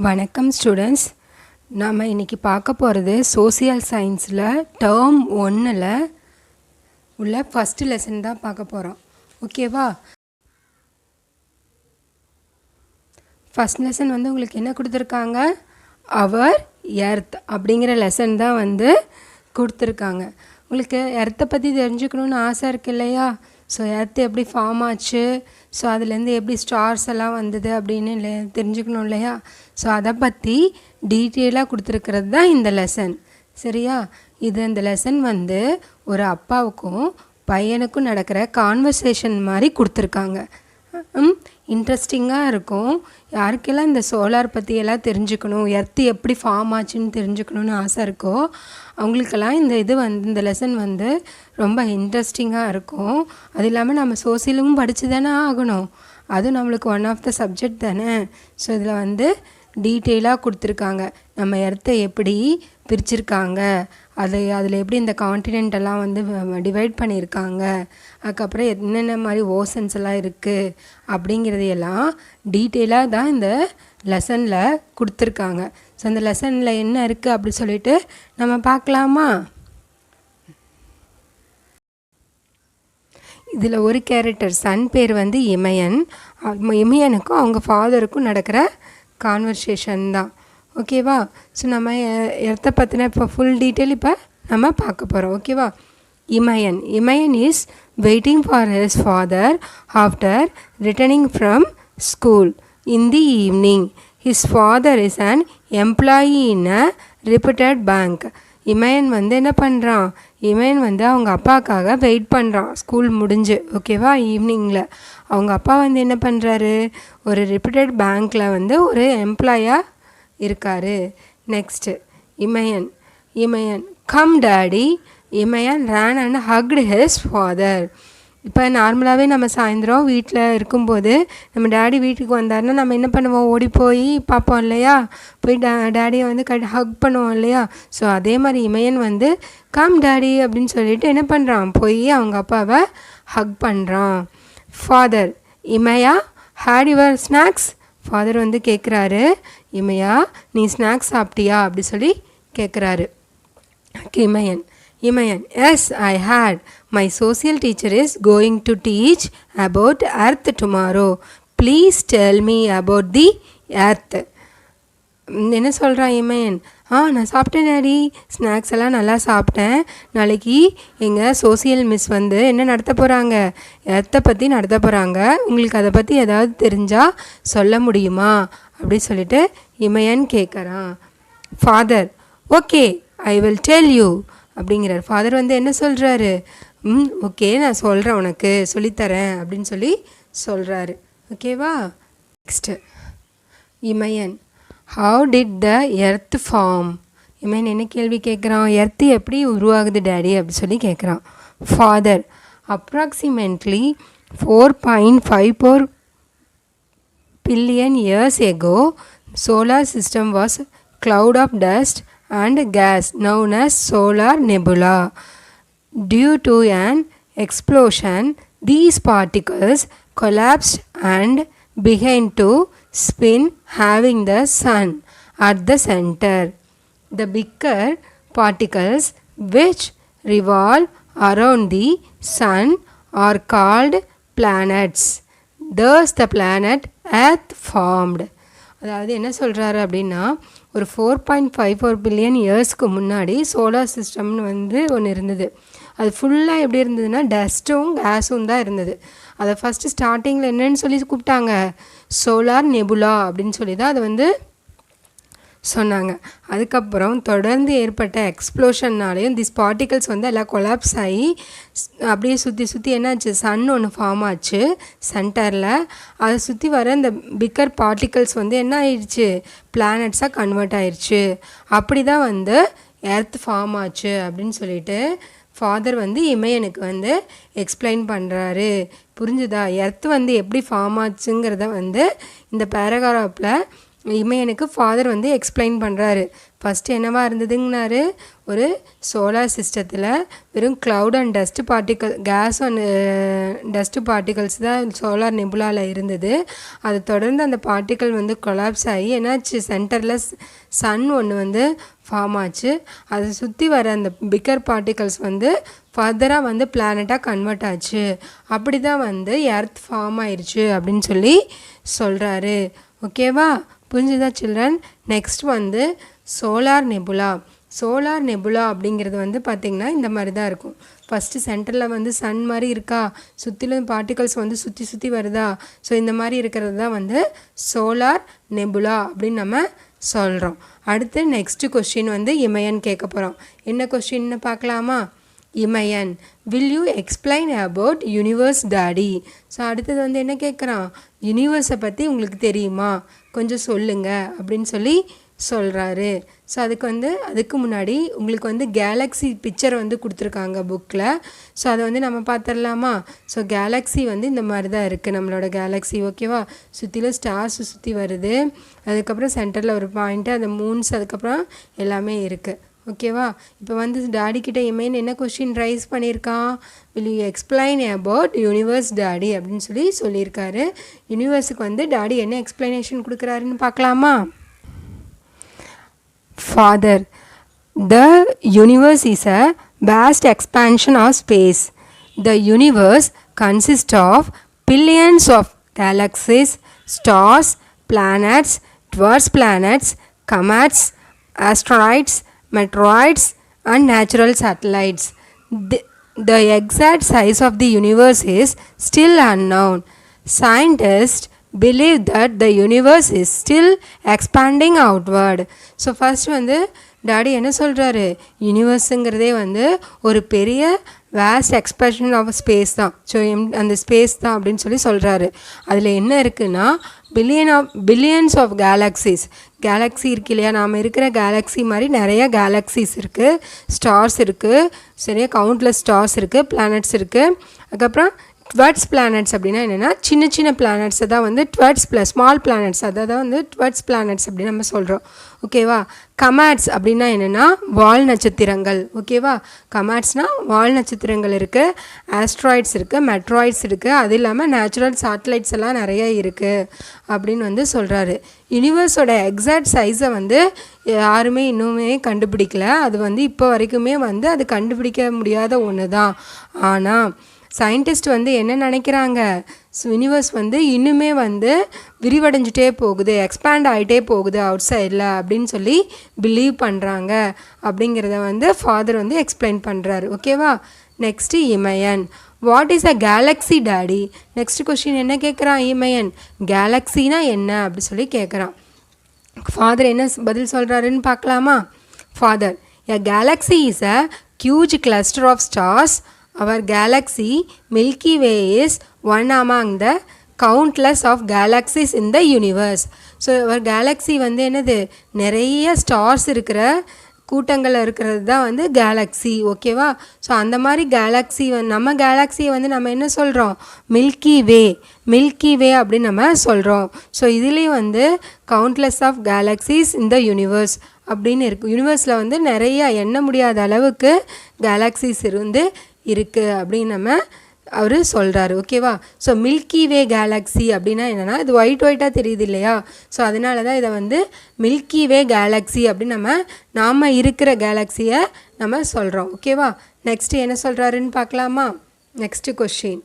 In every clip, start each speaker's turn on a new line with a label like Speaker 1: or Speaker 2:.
Speaker 1: வணக்கம் ஸ்டூடெண்ட்ஸ். நாம் இன்றைக்கி பார்க்க போகிறது சோசியல் சயின்ஸில் டேர்ம் 1ல் உள்ள ஃபஸ்ட்டு லெசன் தான் பார்க்க போகிறோம். ஓகேவா? ஃபஸ்ட் லெசன் உங்களுக்கு என்ன கொடுத்துருக்காங்க? அவர் எர்த் அப்படிங்கிற லெசன் தான் கொடுத்துருக்காங்க. உங்களுக்கு எர்த்தை பற்றி தெரிஞ்சுக்கணுன்னு ஆசை இருக்கு இல்லையா? ஸோ எர்த் எப்படி ஃபார்ம் ஆச்சு, ஸோ அதுலேருந்து எப்படி ஸ்டார்ஸ் எல்லாம் வந்தது அப்படின்னு தெரிஞ்சுக்கணும் இல்லையா? ஸோ அதை பற்றி டீட்டெயிலாக கொடுத்துருக்கிறது தான் இந்த லெசன். சரியா? இந்த லெசன் ஒரு அப்பாவுக்கும் பையனுக்கும் நடக்கிற கான்வர்சேஷன் மாதிரி கொடுத்துருக்காங்க. இன்ட்ரெஸ்டிங்காக இருக்கும். யாருக்கெல்லாம் இந்த சோலார் பற்றியெல்லாம் தெரிஞ்சுக்கணும், எர்த்து எப்படி ஃபார்ம் ஆச்சுன்னு தெரிஞ்சுக்கணுன்னு ஆசை இருக்கோ அவங்களுக்கெல்லாம் இந்த லெசன் ரொம்ப இன்ட்ரெஸ்டிங்காக இருக்கும். அது இல்லாமல் நம்ம சோசியலும் படித்து தானே ஆகணும், அதுவும் நம்மளுக்கு ஒன் ஆஃப் த சப்ஜெக்ட் தானே. ஸோ இதில் டீட்டெயிலாக கொடுத்துருக்காங்க. நம்ம எர்த்தை எப்படி பிரிச்சிருக்காங்க, அதில் எப்படி இந்த கான்டினென்ட்டெல்லாம் டிவைட் பண்ணியிருக்காங்க, அதுக்கப்புறம் என்னென்ன மாதிரி ஓசன்ஸ் எல்லாம் இருக்குது அப்படிங்கிறதையெல்லாம் டீட்டெயிலாக தான் இந்த லெசனில் கொடுத்துருக்காங்க. ஸோ அந்த லெசனில் என்ன இருக்குது அப்படி சொல்லிட்டு நம்ம பார்க்கலாமா? இதில் ஒரு கேரக்டர் சன் பேர் இமயன். இமயனுக்கும் அவங்க ஃபாதருக்கும் நடக்கிற கான்வர்சேஷன் தான். ஓகேவா? ஸோ நம்ம எர்த்தை பற்றின இப்போ ஃபுல் டீட்டெயில் இப்போ நம்ம பார்க்க போகிறோம். ஓகேவா? Imayan is waiting for his father after returning from school in the evening. His father is an employee in a reputed bank. Imayan என்ன பண்ணுறான்? இமயன் அவங்க அப்பாவுக்காக வெயிட் பண்ணுறான் ஸ்கூல் முடிஞ்சு. ஓகேவா? ஈவினிங்கில் அவங்க அப்பா என்ன பண்ணுறாரு? ஒரு ரெப்யூட்டட் பேங்க்கில் ஒரு எம்ப்ளாயாக இருக்கார். Next Imayan come daddy. Imayan ran and hugged his father. இப்போ நார்மலாகவே நம்ம சாயந்தரம் வீட்டில் இருக்கும்போது நம்ம டேடி வீட்டுக்கு வந்தாருன்னா நம்ம என்ன பண்ணுவோம்? ஓடி போய் பார்ப்போம் இல்லையா? போய் டேடியை ஹக் பண்ணுவோம் இல்லையா? ஸோ அதே மாதிரி இமயன் கம் டாடி அப்படின்னு சொல்லிட்டு என்ன பண்ணுறான்? போய் அவங்க அப்பாவை ஹக் பண்ணுறான். Father Imaya had your snacks. Father கேட்குறாரு, இமயா நீ ஸ்நாக்ஸ் சாப்பிட்டியா அப்படி சொல்லி கேட்குறாரு. Imayan yes I had. My social teacher is going to teach about earth tomorrow. Please tell me about the earth. என்ன சொல்கிறான் இமயன்? நான் சாப்பிட்டேன் டாடி, ஸ்நாக்ஸ் எல்லாம் நல்லா சாப்பிட்டேன். நாளைக்கு எங்கள் சோசியல் மிஸ் என்ன நடத்த போகிறாங்க? எர்த்தை பற்றி நடத்த போகிறாங்க. உங்களுக்கு அதை பற்றி ஏதாவது தெரிஞ்சால் சொல்ல முடியுமா அப்படி சொல்லிட்டு இமயன் கேட்குறான். Father okay I will tell you அப்படிங்கிறார். ஃபாதர் என்ன சொல்கிறாரு? ஓகே நான் சொல்கிறேன், உனக்கு சொல்லித்தரேன் அப்படின்னு சொல்லி சொல்கிறாரு. ஓகேவா? Next Imayan how did the earth form. Imayan என்ன கேள்வி கேட்குறான்? எர்த்து எப்படி உருவாகுது டேடி அப்படி சொல்லி கேட்குறான். Father approximately 4.54 billion years ago solar system was cloud of dust and gas known as solar nebula. Due to an explosion, these particles collapsed and began to spin, having the sun at the center. The bigger particles which revolve around the sun are called planets. Thus the planet Earth formed. அதாவது என்ன சொல்கிறாரு அப்படின்னா, ஒரு 4.54 billion இயர்ஸ்க்கு முன்னாடி solar சிஸ்டம்னு ஒன்று இருந்தது. அது ஃபுல்லாக எப்படி இருந்ததுன்னா டஸ்ட்டும் கேஸும் தான் இருந்தது. அதை ஃபஸ்ட்டு ஸ்டார்டிங்கில் என்னன்னு சொல்லி கூப்பிட்டாங்க? சோலார் நெபுலா அப்படின்னு சொல்லி தான் அதை சொன்னாங்க. அதுக்கப்புறம் தொடர்ந்து ஏற்பட்ட எக்ஸ்ப்ளோஷன்னாலேயும் திஸ் பார்ட்டிகல்ஸ் எல்லாம் கொலாப்ஸ் ஆகி அப்படியே சுற்றி என்னாச்சு? சன் ஒன்று ஃபார்ம் ஆச்சு சென்டரில். அதை சுற்றி வர இந்த பிக்கர் பார்ட்டிகல்ஸ் என்ன ஆயிடுச்சு? பிளானட்ஸாக கன்வெர்ட் ஆயிடுச்சு. அப்படி தான் எர்த் ஃபார்ம் ஆச்சு அப்படின்னு சொல்லிட்டு ஃபாதர் இமயனுக்கு எக்ஸ்பிளைன் பண்ணுறாரு. புரிஞ்சுதா? எர்த் எப்படி ஃபார்ம் ஆச்சுங்கிறத இந்த பேராகிராஃபில் இமயனுக்கு ஃபாதர் எக்ஸ்பிளைன் பண்ணுறாரு. ஃபஸ்ட்டு என்னவா இருந்ததுங்கனாரு, ஒரு சோலார் சிஸ்டத்தில் வெறும் cloud and dust particle, gas and dust particles தான் சோலார் நெபுலாவில் இருந்தது. அதை தொடர்ந்து அந்த பார்ட்டிக்கல் வந்து கொலாப்ஸ் ஆகி என்னாச்சு, சென்டரில் சன் ஒன்று வந்து ஃபார்ம் ஆச்சு. அதை சுற்றி வர அந்த பிக்கர் பார்ட்டிகல்ஸ் வந்து ஃபர்தராக வந்து பிளானட்டாக கன்வெர்ட் ஆச்சு. அப்படி தான் வந்து எர்த் ஃபார்ம் ஆயிடுச்சு அப்படின்னு சொல்லி சொல்கிறாரு. ஓகேவா, புரிஞ்சுதா சில்ட்ரன்? நெக்ஸ்ட் வந்து சோலார் நெபுலா. சோலார் நெபுலா அப்படிங்கிறது வந்து பார்த்திங்கன்னா இந்த மாதிரி தான் இருக்கும். ஃபஸ்ட்டு சென்டரில் வந்து சன் மாதிரி இருக்கா, சுற்றிலும் பார்ட்டிகல்ஸ் வந்து சுற்றி சுற்றி வருதா. ஸோ இந்த மாதிரி இருக்கிறது தான் வந்து சோலார் நெபுலா அப்படின்னு நம்ம சொல்கிறோம். அடுத்து நெக்ஸ்ட்டு கொஸ்டின் வந்து இமயன் கேட்க போகிறோம். என்ன கொஸ்டின்னு பார்க்கலாமா? Imayan, will you explain about universe daddy? So அடுத்தது வந்து என்ன கேட்குறான், யூனிவர்ஸை பற்றி உங்களுக்கு தெரியுமா, கொஞ்சம் சொல்லுங்க அப்படின்னு சொல்லி சொல்கிறாரு. ஸோ அதுக்கு முன்னாடி உங்களுக்கு வந்து கேலக்ஸி பிக்சர் வந்து கொடுத்துருக்காங்க புக்கில். ஸோ அதை வந்து நம்ம பார்த்துடலாமா? ஸோ கேலக்ஸி வந்து இந்த மாதிரி தான் இருக்குது நம்மளோட கேலக்ஸி. ஓகேவா, சுற்றிலும் ஸ்டார்ஸ் சுற்றி வருது, அதுக்கப்புறம் சென்டரில் ஒரு பாயிண்ட்டு, அந்த மூன்ஸ், அதுக்கப்புறம் எல்லாமே இருக்குது. ஓகேவா, இப்போ வந்து டாடிக்கிட்ட இமேன் என்ன கொஸ்டின் ரைஸ் பண்ணியிருக்கான், will you explain about universe daddy அப்படின்னு சொல்லி சொல்லியிருக்காரு. யூனிவர்ஸுக்கு வந்து டாடி என்ன எக்ஸ்பிளனேஷன் கொடுக்குறாருன்னு பார்க்கலாமா? Father, the universe is a vast expansion of space. The universe consists of billions of galaxies, stars, planets, dwarf planets, comets, asteroids, meteoroids, and natural satellites. The exact size of the universe is still unknown. Scientists believe that the universe is still expanding outward. So first வந்து daddy என்ன சொல்கிறாரு, யூனிவர்ஸுங்கிறதே வந்து ஒரு பெரிய waste எக்ஸ்பென்ஷன் of space தான். So அந்த space தான் அப்படின்னு சொல்லி சொல்கிறாரு. அதில் என்ன இருக்குன்னா பில்லியன்ஸ் ஆஃப் கேலக்ஸி இருக்கு இல்லையா, நாம் இருக்கிற கேலக்ஸி மாதிரி நிறைய கேலக்ஸிஸ் இருக்குது, ஸ்டார்ஸ் இருக்குது, சரியா கவுண்ட்லெஸ் ஸ்டார்ஸ் இருக்குது, பிளானட்ஸ் இருக்குது. அதுக்கப்புறம் ட்வர்ட்ஸ் பிளானட்ஸ் அப்படின்னா என்னென்னா சின்ன சின்ன பிளானட்ஸை தான் வந்து ட்வர்ட்ஸ் ப்ளஸ் ஸ்மால் பிளானட்ஸ், அதை தான் வந்து ட்வர்ட்ஸ் பிளானட்ஸ் அப்படின்னு நம்ம சொல்கிறோம். ஓகேவா, கமேட்ஸ் அப்படின்னா என்னென்னா வால் நட்சத்திரங்கள். ஓகேவா, கமேட்ஸ்னால் வால் நட்சத்திரங்கள் இருக்குது, ஆஸ்ட்ராய்ட்ஸ் இருக்குது, மெட்ராய்ட்ஸ் இருக்குது, அது இல்லாமல் நேச்சுரல் சேட்டலைட்ஸ் எல்லாம் நிறைய இருக்குது அப்படின்னு வந்து சொல்கிறாரு. யூனிவர்ஸோட எக்ஸாக்ட் சைஸை வந்து யாருமே இன்னுமே கண்டுபிடிக்கல. அது வந்து இப்போ வரைக்குமே வந்து அது கண்டுபிடிக்க முடியாத ஒன்று தான். ஆனால் சயின்டிஸ்ட் வந்து என்ன நினைக்கிறாங்க, யூனிவர்ஸ் வந்து இன்னுமே வந்து விரிவடைஞ்சிட்டே போகுது, எக்ஸ்பேண்ட் ஆகிட்டே போகுது அவுட் சைடில் அப்படின்னு சொல்லி பிலீவ் பண்ணுறாங்க அப்படிங்கிறத வந்து ஃபாதர் வந்து எக்ஸ்பிளைன் பண்ணுறாரு. ஓகேவா, next Imayan, what is a Galaxy daddy? Next question என்ன கேட்குறான் இமயன், கேலக்ஸினா என்ன அப்படி சொல்லி கேட்குறான். ஃபாதர் என்ன பதில் சொல்கிறாருன்னு பார்க்கலாமா? Father, a galaxy is a huge cluster of stars. Our galaxy Milky Way is one among the countless of galaxies in the universe. So our galaxy வந்து என்னது, நிறைய ஸ்டார்ஸ் இருக்கிற கூட்டங்கள் இருக்கிறது தான் வந்து கேலக்ஸி. ஓகேவா, ஸோ அந்த மாதிரி கேலக்ஸி நம்ம கேலக்ஸியை வந்து நம்ம என்ன சொல்கிறோம், மில்கி வே அப்படின்னு நம்ம சொல்கிறோம். ஸோ இதுலேயும் வந்து கவுண்ட்லெஸ் ஆஃப் கேலக்ஸிஸ் இந்த யூனிவர்ஸ் அப்படின்னு இருக்குது. யூனிவர்ஸில் வந்து நிறைய எண்ண முடியாத அளவுக்கு கேலக்ஸிஸ் இருக்குது அப்படின்னு நம்ம அவர் சொல்கிறாரு. ஓகேவா, ஸோ மில்கி வே கேலக்ஸி அப்படின்னா என்னென்னா, இது ஒயிட்டாக தெரியுது இல்லையா, ஸோ அதனால தான் இதை வந்து மில்கி வே கேலக்ஸி அப்படின்னு நாம் இருக்கிற கேலக்ஸியை நம்ம சொல்கிறோம். ஓகேவா, நெக்ஸ்ட்டு என்ன சொல்கிறாருன்னு பார்க்கலாமா? Next question,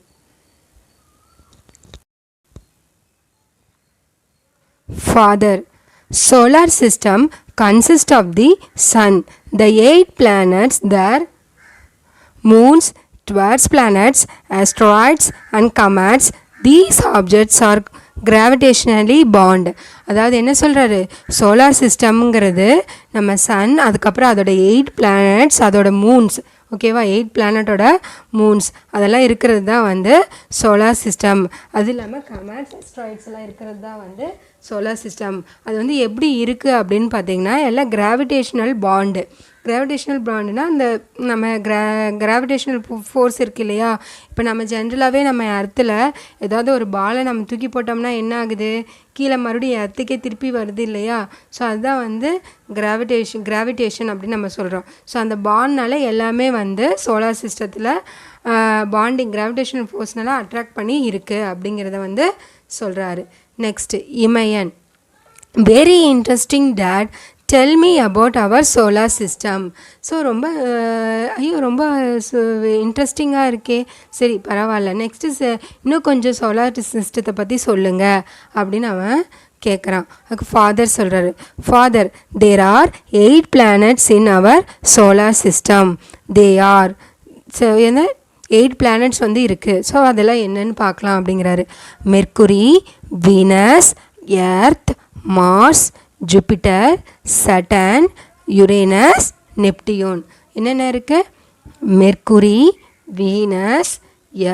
Speaker 1: father, solar system consists of the sun, the 8 planets, their moons, dwarf planets, asteroids and comets. These objects are gravitationally bound. அதாவது என்ன சொல்கிறாரு, சோலார் சிஸ்டம்ங்கிறது நம்ம சன், அதுக்கப்புறம் அதோட 8 பிளானட்ஸ், அதோட மூன்ஸ். ஓகேவா, 8 பிளானட்டோட மூன்ஸ் அதெல்லாம் இருக்கிறது தான் வந்து சோலார் சிஸ்டம். அது இல்லாமல் கமேட்ஸ், அஸ்ட்ராய்ட்ஸ் எல்லாம் இருக்கிறது தான் வந்து சோலார் சிஸ்டம். அது வந்து எப்படி இருக்குது அப்படின்னு பார்த்தீங்கன்னா, எல்லாம் கிராவிடேஷ்னல் பாண்டு. கிராவிடேஷனல் பாண்டுனா அந்த நம்ம கிராவிடேஷனல் ஃபோர்ஸ் இருக்குது இல்லையா. இப்போ நம்ம ஜென்ரலாகவே நம்ம எர்த்தில் ஏதாவது ஒரு பாலை நம்ம தூக்கி போட்டோம்னா என்ன ஆகுது, கீழே மறுபடியும் எர்த்துக்கே திருப்பி வருது இல்லையா. ஸோ அதுதான் வந்து கிராவிடேஷன் அப்படின்னு நம்ம சொல்கிறோம். ஸோ அந்த பாண்ட்னால எல்லாமே வந்து சோலார் சிஸ்டத்தில் பாண்டிங் கிராவிடேஷனல் ஃபோர்ஸ்னால அட்ராக்ட் பண்ணி இருக்குது அப்படிங்கிறத வந்து சொல்கிறாரு. Next Imayan. Very interesting dad, tell me about our solar system. So ரொம்ப ரொம்ப இன்ட்ரெஸ்டிங்காக இருக்கே, சரி பரவாயில்ல, நெக்ஸ்ட்டு இன்னும் கொஞ்சம் சோலார் சிஸ்டத்தை பற்றி சொல்லுங்கள் அப்படின்னு அவன் கேட்குறான். அதுக்கு ஃபாதர் சொல்கிறாரு, father there are 8 planets in our solar system. They are என்ன 8 planets வந்து இருக்குது. ஸோ அதெல்லாம் என்னன்னு பார்க்கலாம் அப்படிங்கிறாரு. Mercury, Venus, Earth, Mars, Jupiter, Saturn, Uranus, Neptune. என்னென்ன இருக்குது? Mercury, Venus,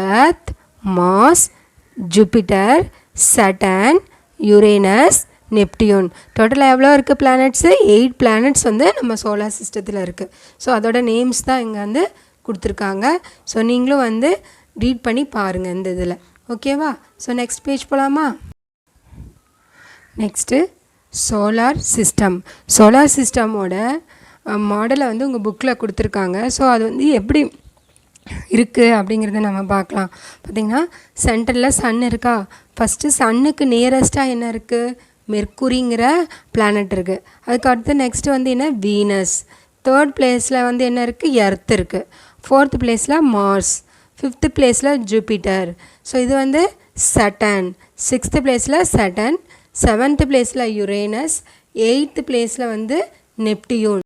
Speaker 1: Earth, Mars, Jupiter, Saturn, Uranus, Neptune. டோட்டலாக எவ்வளோ இருக்குது பிளானட்ஸு? 8 planets வந்து நம்ம சோலார் சிஸ்டத்தில் இருக்குது. ஸோ அதோட நேம்ஸ் தான் இங்கே வந்து கொடுத்துருக்காங்க. ஸோ நீங்களும் வந்து ரீட் பண்ணி பாருங்கள் இந்த இதில். ஓகேவா? ஸோ நெக்ஸ்ட் பேஜ் போகலாமா? Next solar system. சோலார் சிஸ்டமோட மாடலை வந்து உங்கள் புக்கில் கொடுத்துருக்காங்க. ஸோ அது வந்து எப்படி இருக்குது அப்படிங்கிறத நம்ம பார்க்கலாம். பார்த்திங்கன்னா சென்டரில் சன் இருக்கா. ஃபஸ்ட்டு சன்னுக்கு நியரஸ்ட்டாக என்ன இருக்குது? மெர்க்குரிங்கிற பிளானட் இருக்குது. அதுக்கு அடுத்து நெக்ஸ்ட்டு வந்து என்ன? வீனஸ். தேர்ட் பிளேஸில் வந்து என்ன இருக்குது? எர்த் இருக்குது. ஃபோர்த் பிளேஸில் மார்ஸ். ஃபிஃப்த்து பிளேஸில் ஜூபிட்டர். ஸோ இது வந்து சட்டன். சிக்ஸ்த்து பிளேஸில் சட்டன். செவன்த் பிளேஸில் யுரேனஸ். எயித்து பிளேஸில் வந்து Neptune.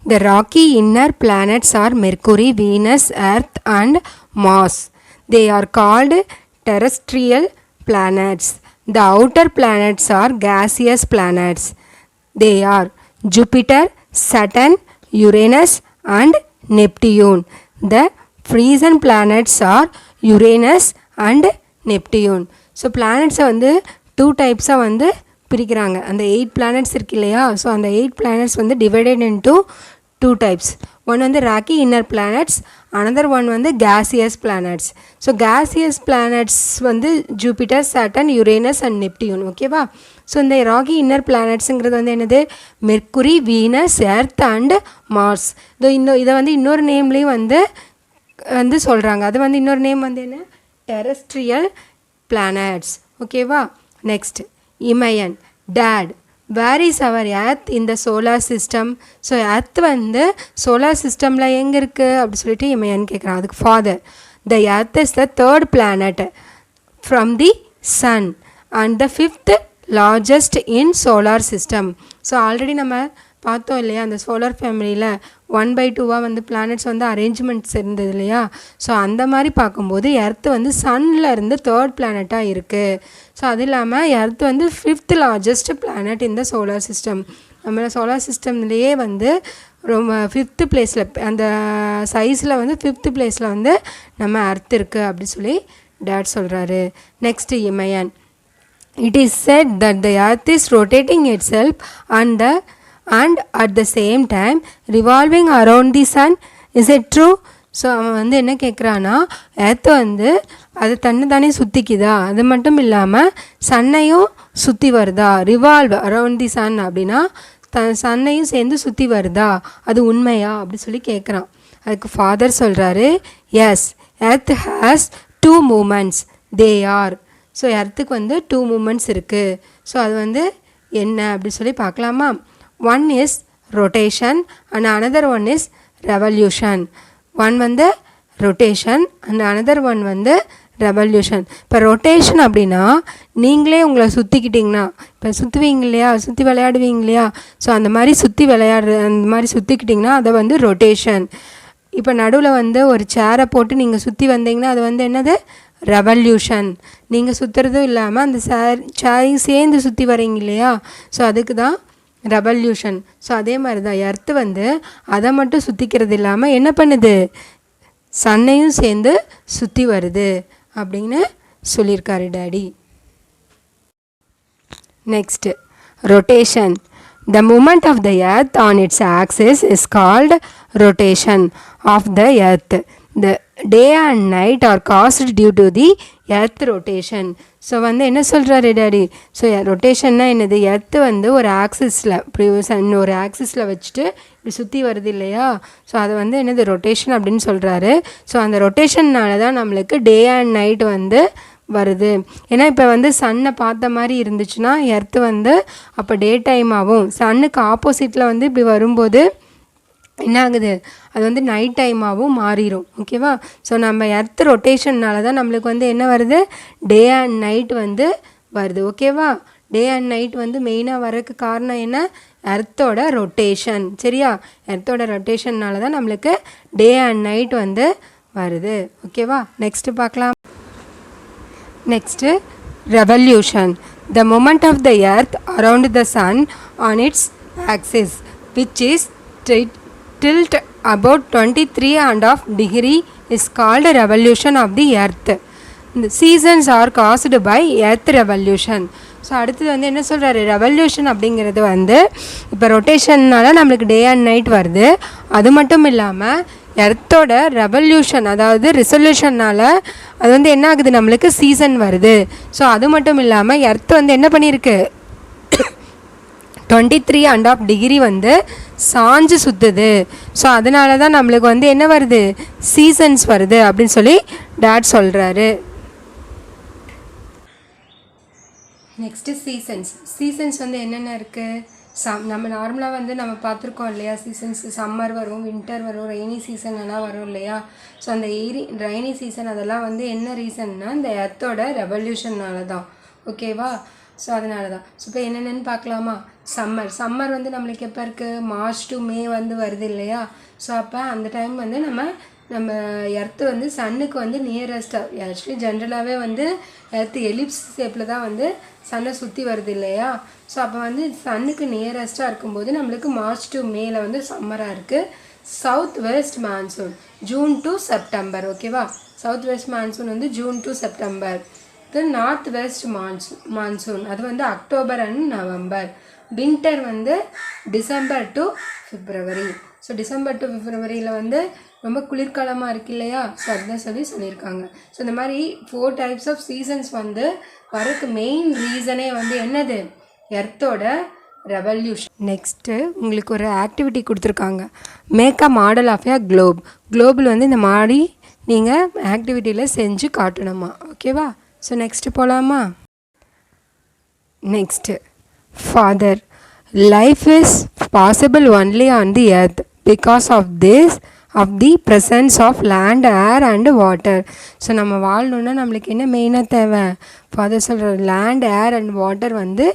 Speaker 1: The rocky inner planets are Mercury, Venus, Earth and Mars. They are called terrestrial planets. The outer planets are gaseous planets. They are Jupiter, Saturn, Uranus and Neptune. The frozen planets are Uranus and Neptune. So பிளானட்ஸை வந்து 2 டைப்ஸாக வந்து பிரிக்கிறாங்க. அந்த 8 planets இருக்கு இல்லையா. So அந்த 8 planets வந்து divided into 2 types. One வந்து rocky inner planets, another one வந்து gaseous planets. So gaseous planets வந்து Jupiter, Saturn, Uranus and Neptune. ஓகேவா? ஸோ இந்த ராக்கி இன்னர் பிளானட்ஸுங்கிறது வந்து என்னது? Mercury, Venus, Earth and Mars. இதை வந்து இன்னொரு நேம்லேயும் வந்து சொல்கிறாங்க. அது வந்து இன்னொரு நேம் வந்து என்ன? Terrestrial planets. ஓகேவா? Next Imayan. Dad, where is our earth in the solar system? So earth வந்து சோலார் சிஸ்டமில் எங்கே இருக்குது அப்படி சொல்லிட்டு இமயன் கேட்குறான். அதுக்கு father, the earth is the 3rd planet from the sun and the 5th largest in solar system. So already நம்ம பார்த்தோம் இல்லையா, அந்த சோலார் ஃபேமிலியில் 1/2 வந்து பிளானட்ஸ் வந்து அரேஞ்ச்மெண்ட்ஸ் இருந்தது இல்லையா. ஸோ அந்த மாதிரி பார்க்கும்போது எர்த்து வந்து சன்னில் இருந்து 3rd பிளானட்டாக இருக்குது. ஸோ அது இல்லாமல் எர்த் வந்து 5th largest planet இந்த சோலார் சிஸ்டம். நம்ம சோலார் சிஸ்டம்லேயே வந்து ரொம்ப 5th பிளேஸில், அந்த சைஸில் வந்து 5th பிளேஸில் வந்து நம்ம எர்த் இருக்குது அப்படி சொல்லி டேட் சொல்கிறாரு. Next Imayan. It is said that the earth is rotating itself and at the same time revolving around the sun. Is it true? So அவன் வந்து என்ன கேட்குறான்னா, எர்த்து வந்து அது தானே சுற்றிக்குதா, அது மட்டும் இல்லாமல் சன்னையும் சுற்றி வருதா, ரிவால்வ் அரவுண்ட் தி சன் அப்படின்னா சன்னையும் சேர்ந்து சுற்றி வருதா, அது உண்மையா அப்படி சொல்லி கேட்குறான். அதுக்கு ஃபாதர் சொல்கிறாரு, yes, earth has 2 movements. They are. So எர்த்துக்கு வந்து 2 movements இருக்குது. ஸோ அது வந்து என்ன அப்படி சொல்லி பார்க்கலாமா? One is rotation and another one is revolution. One வந்து ரொட்டேஷன் அண்ட் அனதர் ஒன் வந்து ரெவல்யூஷன். இப்போ ரொட்டேஷன் அப்படின்னா நீங்களே உங்களை சுற்றிக்கிட்டிங்கன்னா, இப்போ சுற்றுவீங்க இல்லையா, சுற்றி விளையாடுவீங்க இல்லையா. ஸோ அந்த மாதிரி அந்த மாதிரி சுற்றிக்கிட்டிங்கன்னா அதை வந்து ரொட்டேஷன். இப்போ நடுவில் வந்து ஒரு சேரை போட்டு நீங்கள் சுற்றி வந்தீங்கன்னா அது வந்து என்னது? ரெவல்யூஷன். நீங்கள் சுற்றுறதும் இல்லாமல் அந்த சேரையும் சேர்ந்து சுற்றி வரீங்க இல்லையா. ஸோ அதுக்கு தான் ரெவல்யூஷன். ஸோ அதே மாதிரி தான் எர்த்து வந்து அதை மட்டும் சுற்றிக்கிறது இல்லாமல் என்ன பண்ணுது? சன்னையும் சேர்ந்து சுற்றி வருது அப்படின்னு சொல்லியிருக்காரு daddy. Next rotation. The movement of the earth on its axis is called rotation of the earth. The day and night are caused due to the earth rotation. So வந்து என்ன சொல்கிறாரு டாடி? ஸோ ரொட்டேஷன்னா என்னது? Earth வந்து ஒரு ஆக்சிஸில் இப்படி ஒரு ஆக்சிஸில் வச்சுட்டு இப்படி சுற்றி வருது இல்லையா? ஸோ அது வந்து என்னது? ரொட்டேஷன் அப்படின்னு சொல்கிறாரு. ஸோ அந்த ரொட்டேஷன்னால தான் நம்மளுக்கு டே அண்ட் நைட் வந்து வருது. ஏன்னா இப்போ வந்து சன்னை பார்த்த மாதிரி இருந்துச்சுன்னா எர்த்து வந்து அப்போ டே டைம் ஆகும். சன்னுக்கு ஆப்போசிட்டில் வந்து இப்படி வரும்போது என்ன ஆகுது? அது வந்து நைட் டைமாகவும் மாறிடும். ஓகேவா? ஸோ நம்ம எர்த் ரொட்டேஷன்னால தான் நம்மளுக்கு வந்து என்ன வருது? டே அண்ட் நைட் வந்து வருது. ஓகேவா? டே அண்ட் நைட் வந்து மெயினாக வரதுக்கு காரணம் என்ன? எர்த்தோட ரொட்டேஷன். சரியா? எர்த்தோட ரொட்டேஷன்னால தான் நம்மளுக்கு டே அண்ட் நைட் வந்து வருது. ஓகேவா? நெக்ஸ்ட்டு பார்க்கலாம். Next revolution. The movement of the earth around the sun on its axis, which is tilt about 23.5 degree, is called revolution of the earth. The seasons are caused by earth revolution. So அடுத்தது வந்து என்ன சொல்கிறாரு? Revolution அப்படிங்கிறது வந்து இப்போ ரொட்டேஷன்னால நம்மளுக்கு day and night வருது. அது மட்டும் இல்லாமல் எர்த்தோட ரெவல்யூஷன், அதாவது ரிசல்யூஷனால் அது வந்து என்ன ஆகுது? நம்மளுக்கு சீசன் வருது. ஸோ அது மட்டும் இல்லாமல் எர்த் வந்து என்ன பண்ணியிருக்கு? 23.5 டிகிரி வந்து சாஞ்சு சுற்றுது. ஸோ அதனால தான் நம்மளுக்கு வந்து என்ன வருது? சீசன்ஸ் வருது அப்படின்னு சொல்லி டாட் சொல்கிறாரு. நெக்ஸ்ட்டு சீசன்ஸ் வந்து என்னென்ன இருக்குது? நம்ம நார்மலாக வந்து நம்ம பார்த்துருக்கோம் இல்லையா? சீசன்ஸ் சம்மர் வரும், வின்டர் வரும், ரெய்னி சீசன் எல்லாம் வரும் இல்லையா? ஸோ அந்த ரெய்னி சீசன் அதெல்லாம் வந்து என்ன ரீசன்னா இந்த எர்த்தோட ரெவல்யூஷன்னால தான். ஓகேவா? ஸோ அதனால தான். ஸோ இப்போ என்னென்னு பார்க்கலாமா? சம்மர் வந்து நம்மளுக்கு எப்போ இருக்குது? மார்ச் டு மே வந்து வருது இல்லையா? ஸோ அப்போ அந்த டைம் வந்து நம்ம எர்த்து வந்து சன்னுக்கு வந்து நியரஸ்ட்டாக, ஆக்சுவலி ஜென்ரலாகவே வந்து எர்த்து எலிப்ஸ் ஷேப்பில் தான் வந்து சன்னை சுற்றி வருது இல்லையா? ஸோ அப்போ வந்து சன்னுக்கு நியரஸ்ட்டாக இருக்கும்போது நம்மளுக்கு மார்ச் டு மேல வந்து சம்மராக இருக்குது. South west monsoon June to September. ஓகேவா? சவுத் வெஸ்ட் மான்சூன் வந்து June to September. North west monsoon அது வந்து அக்டோபர் அண்ட் நவம்பர். வின்டர் வந்து December to February. So December to பிப்ரவரியில் வந்து ரொம்ப குளிர்காலமாக இருக்கு இல்லையா? ஸோ அதுதான் சொல்லியிருக்காங்க. ஸோ இந்த மாதிரி 4 டைப்ஸ் ஆஃப் சீசன்ஸ் வந்து வரக்கு மெயின் ரீசனே வந்து என்னது? எர்த்தோட ரெவல்யூஷன். நெக்ஸ்ட்டு உங்களுக்கு ஒரு ஆக்டிவிட்டி கொடுத்துருக்காங்க. Make a model of a குளோபில் வந்து இந்த மாதிரி நீங்கள் ஆக்டிவிட்டியில் செஞ்சு காட்டணுமா? ஓகேவா? ஸோ நெக்ஸ்ட்டு போகலாமா? Next father, life is possible only on the earth because of the presence of land, air and water. So நம்ம வாழணுன்னா நம்மளுக்கு என்ன மெயினாக தேவை? ஃபாதர் சொல்கிற லேண்ட், ஏர் அண்ட் வாட்டர் வந்து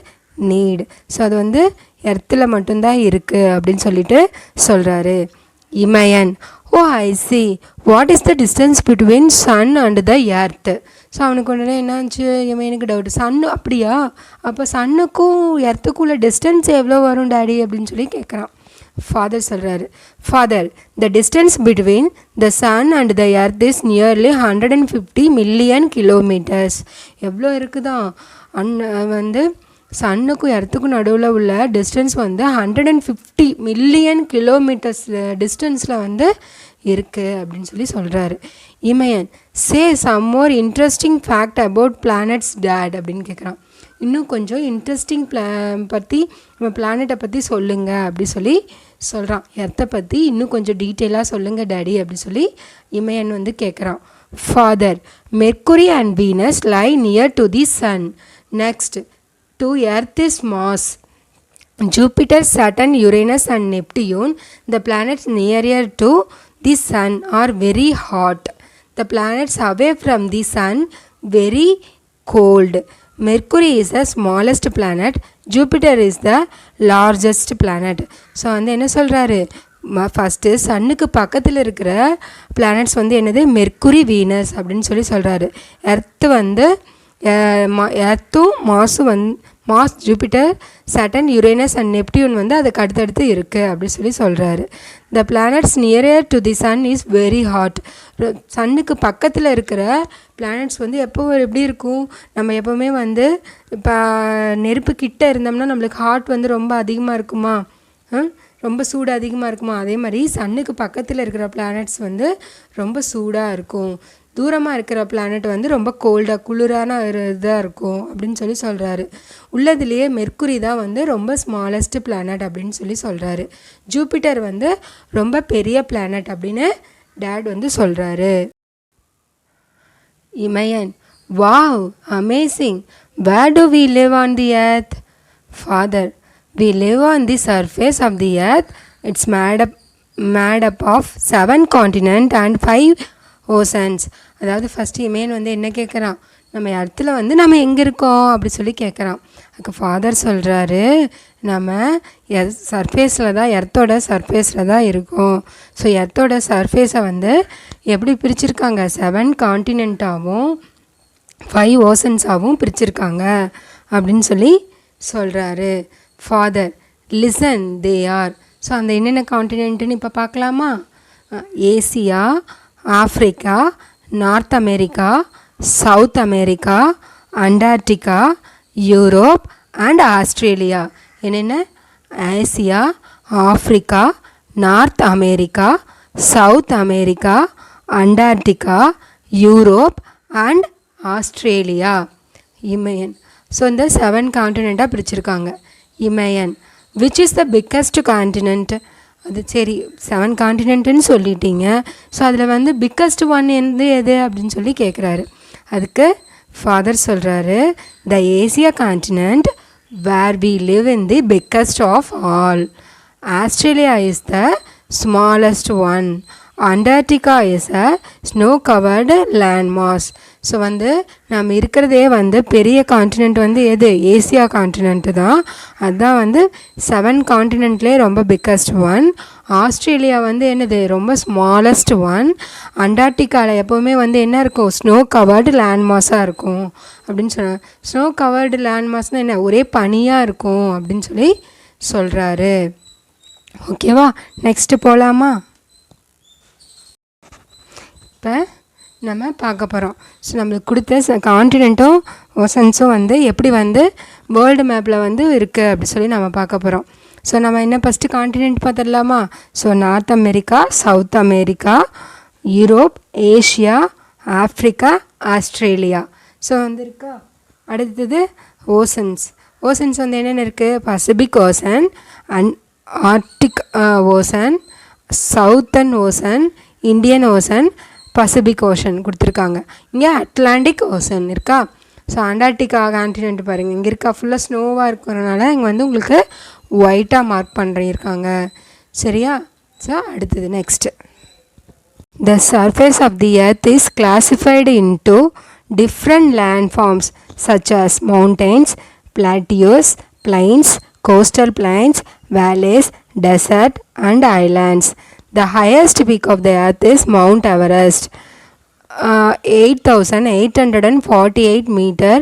Speaker 1: நீட். ஸோ அது வந்து எர்த்தில் மட்டும்தான் இருக்குது அப்படின்னு சொல்லிட்டு சொல்கிறாரு. Imayan, oh I see, what is the distance between sun and the earth? So அவனுக்கு உடனே என்னாச்சு? எனக்கு டவுட். சன்னு அப்படியா? அப்போ சன்னுக்கும் எர்த்துக்குள்ள டிஸ்டன்ஸ் எவ்வளோ வரும் டாடி அப்படின்னு சொல்லி கேட்குறான். ஃபாதர் சொல்கிறாரு, father, the distance between the sun and the earth is nearly 150 million kilometers. எவ்வளோ இருக்குதான்? வந்து சன்னுக்கும் எர்த்துக்கும் நடுவில் உள்ள டிஸ்டன்ஸ் வந்து 150 மில்லியன் கிலோமீட்டர்ஸ் டிஸ்டன்ஸில் வந்து இருக்குது அப்படின்னு சொல்லி சொல்கிறாரு. Imayan, say some more interesting fact about planets dad அப்படின்னு கேட்குறான். இன்னும் கொஞ்சம் இன்ட்ரெஸ்டிங் பற்றி நம்ம பிளானட்டை பற்றி சொல்லுங்கள் அப்படி சொல்லி சொல்கிறான். எர்த்தை பற்றி இன்னும் கொஞ்சம் டீட்டெயிலாக சொல்லுங்கள் டேடி அப்படி சொல்லி இமயன் வந்து கேட்குறான். Father, Mercury and Venus lie near to the sun. Next to earth is Mars, Jupiter, Saturn, Uranus and Neptune. The planets nearer to the sun are very hot. The planets away from the sun very cold. Mercury is the smallest planet. Jupiter is the largest planet. So வந்து என்ன சொல்கிறாரு? First சன்னுக்கு பக்கத்தில் இருக்கிற planets வந்து என்னது? Mercury, Venus அப்படின்னு சொல்லி சொல்கிறாரு. எர்த்து வந்து எர்த்தும் Mars, Jupiter, Saturn, Uranus and Neptune வந்து அதுக்கு அடுத்தடுத்து இருக்குது அப்படி சொல்லி சொல்கிறாரு. The planets nearer to the sun is very hot. சன்னுக்கு பக்கத்தில் இருக்கிற பிளானட்ஸ் வந்து எப்போ எப்படி இருக்கும், நம்ம எப்போவுமே வந்து இப்போ நெருப்பு கிட்ட இருந்தோம்னா நம்மளுக்கு ஹாட் வந்து ரொம்ப அதிகமாக இருக்குமா, ரொம்ப சூடு அதிகமாக இருக்குமா, அதே மாதிரி சன்னுக்கு பக்கத்தில் இருக்கிற பிளானட்ஸ் வந்து ரொம்ப சூடாக இருக்கும். தூரமாக இருக்கிற பிளானட் வந்து ரொம்ப கோல்டாக குளிரான ஒரு இதாக இருக்கும் அப்படின்னு சொல்லி சொல்கிறாரு. உள்ளதுலேயே மெர்க்குரி தான் வந்து ரொம்ப ஸ்மாலஸ்ட் பிளானட் அப்படின்னு சொல்லி சொல்கிறாரு. ஜூபிட்டர் வந்து ரொம்ப பெரிய பிளானட் அப்படின்னு டேட் வந்து சொல்கிறாரு. Imayan, wow amazing, where do we live on the earth? Father, we live on the surface of the earth. It's made up of 7 continents and 5 oceans. அதாவது ஃபஸ்ட்டு இமேன் வந்து என்ன கேட்குறான், நம்ம இடத்துல வந்து நம்ம எங்கே இருக்கோம் அப்படி சொல்லி கேட்குறான். அதுக்கு ஃபாதர் சொல்கிறாரு, நம்ம சர்ஃபேஸில் தான், எர்த்தோட சர்ஃபேஸில் தான் இருக்கோம். ஸோ எர்த்தோட சர்ஃபேஸை வந்து எப்படி பிரிச்சுருக்காங்க, 7 காண்டினென்ட்டாகவும் 5 ஓசன்ஸாகவும் பிரிச்சுருக்காங்க அப்படின்னு சொல்லி சொல்கிறாரு. Father, listen, they are. So அந்த என்னென்ன காண்டினென்ட்டுன்னு இப்போ பார்க்கலாமா? Asia, Africa, North America, South America, Antarctica, Europe and Australia. என்னென்ன? Asia, Africa, North America, South America, Antarctica, Europe and Australia. Imayan. So இந்த 7 காண்டினெண்ட்டாக பிரிச்சுருக்காங்க. Imayan, which is the biggest continent? அது சரி 7 காண்டினென்ட்டுன்னு சொல்லிட்டீங்க, ஸோ அதில் வந்து பிக்கஸ்ட் ஒன் எது அப்படின்னு சொல்லி கேட்குறாரு. அதுக்கு ஃபாதர் சொல்கிறாரு, the Asia continent where we live in the biggest of all. Australia is the smallest one. Antarctica is a snow covered land mass. So வந்து நம்ம இருக்கிறதே வந்து பெரிய காண்டினென்ட் வந்து எது? ஏசியா காண்டினென்ட்டு தான். அதுதான் வந்து 7 காண்டினென்ட்லேயே ரொம்ப பிக்கஸ்ட் ஒன். ஆஸ்திரேலியா வந்து என்னது? ரொம்ப ஸ்மாலஸ்ட் ஒன். அண்டார்டிகாவில் எப்போவுமே வந்து என்ன இருக்கும்? ஸ்னோ கவர்டு லேண்ட் மாஸாக இருக்கும் அப்படின்னு சொன்னாங்க. ஸ்னோ கவர்டு லேண்ட் மாஸ்னால் என்ன? ஒரே பனியாக இருக்கும் அப்படின்னு சொல்லி சொல்கிறாரு. ஓகேவா? நெக்ஸ்ட்டு போகலாமா? இப்போ நம்ம பார்க்க போகிறோம். ஸோ நம்மளுக்கு கொடுத்த காண்டினென்ட்டும் ஓசன்ஸும் வந்து எப்படி வந்து வேர்ல்டு மேப்பில் வந்து இருக்குது அப்படி சொல்லி நம்ம பார்க்க போகிறோம். ஸோ நம்ம என்ன ஃபஸ்ட்டு காண்டினென்ட் பார்த்துடலாமா? So north America, South America, Europe, Asia, Africa, Australia. So வந்து இருக்கா. அடுத்தது ஓசன்ஸ். ஓசன்ஸ் வந்து என்னென்ன இருக்குது? Pacific ocean, Arctic ocean, southern ocean, Indian ocean, Pacific ocean கொடுத்துருக்காங்க. இங்கே அட்லாண்டிக் ஓசன் இருக்கா. ஸோ அண்டார்டிகா காண்டினென்ட் பாருங்கள், இங்கே இருக்கா ஃபுல்லாக ஸ்னோவாக இருக்கிறனால இங்கே வந்து உங்களுக்கு ஒயிட்டாக மார்க் பண்ணியிருக்காங்க. சரியா? ஸோ அடுத்தது next, the surface of the earth is classified into different land forms such as mountains, plateaus, plains, coastal plains, valleys, desert and islands. The highest peak of the earth is Mount Everest, 8,848 meter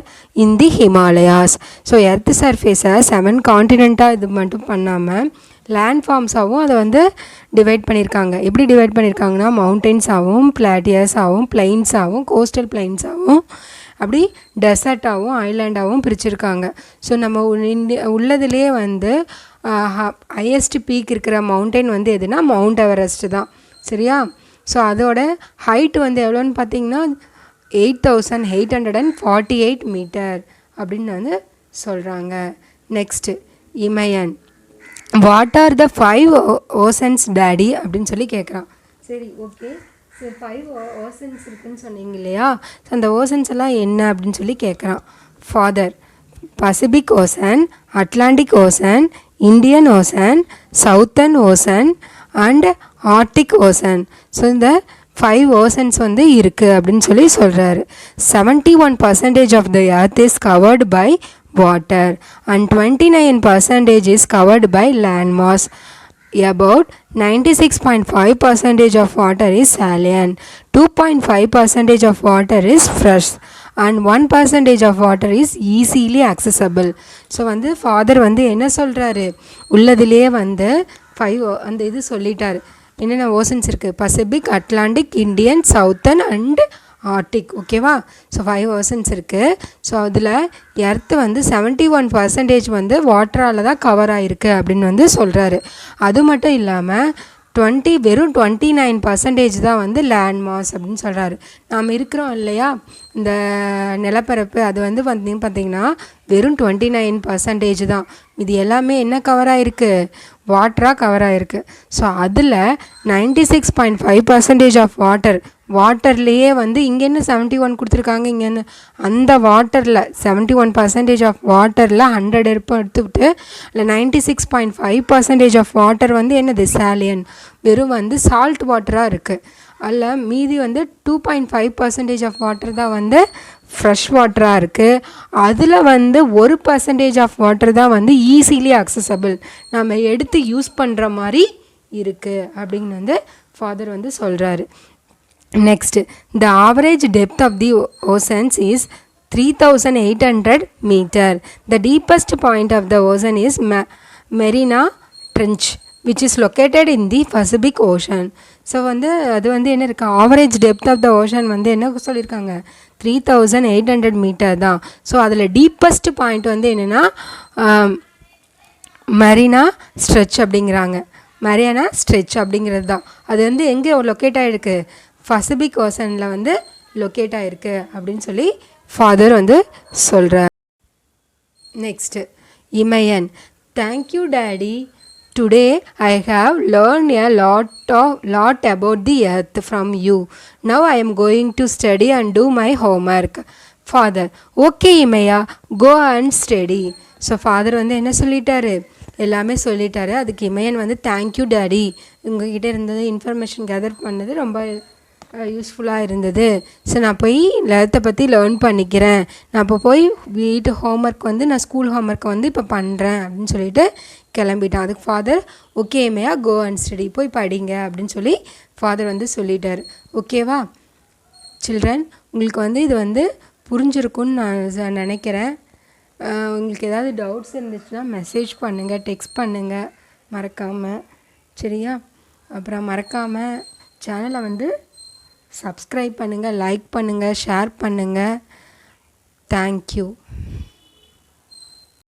Speaker 1: in the Himalayas. So earth சர்ஃபேஸை 7 காண்டினெண்ட்டாக இது மட்டும் பண்ணாமல் land ஃபார்ம்ஸாகவும் அதை வந்து divide பண்ணியிருக்காங்க. எப்படி divide பண்ணியிருக்காங்கன்னா மவுண்டெயின்ஸாகவும், பிளாட்டியஸாகவும், பிளைன்ஸாகவும், கோஸ்டல் பிளைன்ஸாகவும், அப்படி டெசர்ட்டாகவும், ஐலாண்டாகவும் பிரிச்சுருக்காங்க. ஸோ நம்ம உள்ளதுலேயே வந்து ஹையஸ்ட் பீக் இருக்கிற மவுண்டெயின் வந்து எதுனா மவுண்ட் எவரெஸ்ட்டு தான். சரியா? ஸோ அதோட ஹைட் வந்து எவ்வளோன்னு பார்த்தீங்கன்னா 8,848 மீட்டர் அப்படின்னு வந்து சொல்கிறாங்க. Next Imayan, what are the 5 oceans daddy அப்படின்னு சொல்லி கேட்குறான். சரி, ஓகே. ஸோ 5 ஓசன்ஸ் இருக்குதுன்னு சொன்னீங்க இல்லையா? ஸோ அந்த ஓசன்ஸ் எல்லாம் என்ன அப்படின்னு சொல்லி கேட்குறான். Father, Pacific ocean, Atlantic ocean, Indian ocean, southern ocean and Arctic ocean. So இந்த 5 ஓசன்ஸ் வந்து இருக்குது அப்படின்னு சொல்லி சொல்கிறாரு. 71% of the earth is covered by water and 29% is covered by land mass. About 96.5% of water is saline, 2.5% of water is fresh and 1% of water is easily accessible. So வந்து father வந்து என்ன சொல்கிறாரு, உள்ளதுலேயே வந்து 5 அந்த இது சொல்லிட்டார். என்னென்ன ஓசன்ஸ் இருக்குது, Pacific, Atlantic, Indian, southern and Arctic. ஓகேவா? ஸோ 5 ஓசன்ஸ் இருக்குது. ஸோ அதில் எர்த்து வந்து 71% வந்து வாட்டரால் தான் கவர் ஆகிருக்கு அப்படின்னு வந்து சொல்கிறாரு. அது மட்டும் இல்லாமல் வெறும் 29% தான் வந்து லேண்ட் மாஸ் அப்படின்னு சொல்கிறாரு. நாம் இருக்கிறோம் இல்லையா இந்த நிலப்பரப்பு, அது வந்து பார்த்திங்கன்னா வெறும் 29% தான். இது எல்லாமே என்ன கவர் ஆகிருக்கு, வாட்டராக கவர் ஆகிருக்கு. ஸோ அதில் 96.5% ஆஃப் வாட்டர்லேயே வந்து இங்கே என்ன 71 கொடுத்துருக்காங்க, இங்கே என்ன அந்த வாட்டரில் 71% ஆஃப் வாட்டரில் 100 எடுத்துக்கிட்டு இல்லை 96.5% ஆஃப் வாட்டர் வந்து என்னது சாலியன், வெறும் வந்து சால்ட் வாட்டராக இருக்குது. அதில் மீதி வந்து 2.5% ஆஃப் வாட்டர் தான் வந்து ஃப்ரெஷ் வாட்டராக இருக்குது. அதில் வந்து 1% ஆஃப் வாட்டர் தான் வந்து ஈஸிலி அக்சசபிள், நம்ம எடுத்து யூஸ் பண்ணுற மாதிரி இருக்குது அப்படின்னு வந்து ஃபாதர் வந்து சொல்கிறாரு. Next, the average depth of the oceans is 3800 meter. The deepest point of the ocean is Mariana Trench, which is located in the Pacific Ocean. So வந்து அது வந்து என்ன இருக்குது, average depth of the ocean வந்து என்ன சொல்லியிருக்காங்க, 3800 metre தான். So அதில் டீப்பஸ்ட் பாயிண்ட் வந்து என்னென்னா மரீனா ஸ்ட்ரெச் அப்படிங்கிறாங்க. மரியானா ஸ்ட்ரெச் அப்படிங்கிறது தான். அது வந்து எங்கே லொக்கேட் ஆகிருக்கு, பசிபிக் ஓசனில் வந்து லொக்கேட் ஆகிருக்கு அப்படின்னு சொல்லி ஃபாதர் வந்து சொல்கிறார். Next Imayan. Thank you daddy, today I have learn a lot about the earth from you. Now I am going to study and do my homework. Father, okay Imaya, go and study. So father வந்து என்ன சொல்லிட்டாரு, எல்லாமே சொல்லிட்டாரு. அதுக்கு இமயன் வந்து thank you daddy, உங்ககிட்ட இருந்தது information gather பண்ணது ரொம்ப யூஸ்ஃபுல்லாக இருந்தது. ஸோ நான் போய் லெவத்தை பற்றி லேர்ன் பண்ணிக்கிறேன். நான் இப்போ போய் வீட்டு ஹோம்ஒர்க் வந்து நான் ஸ்கூல் ஹோம்ஒர்க்கை வந்து இப்போ பண்ணுறேன் அப்படின்னு சொல்லிட்டு கிளம்பிட்டான். அதுக்கு father okay Imaya, go and study, போய் படிங்க அப்படின்னு சொல்லி ஃபாதர் வந்து சொல்லிட்டார். ஓகேவா சில்ட்ரன், உங்களுக்கு வந்து இது வந்து புரிஞ்சிருக்குன்னு நான் நினைக்கிறேன். உங்களுக்கு ஏதாவது டவுட்ஸ் இருந்துச்சுன்னா மெசேஜ் பண்ணுங்கள், டெக்ஸ்ட் பண்ணுங்கள் மறக்காமல், சரியா? அப்புறம் மறக்காமல் சேனலை வந்து சப்ஸ்கிரைப் பண்ணுங்கள், லைக் பண்ணுங்கள், ஷேர் பண்ணுங்கள். தேங்க்யூ.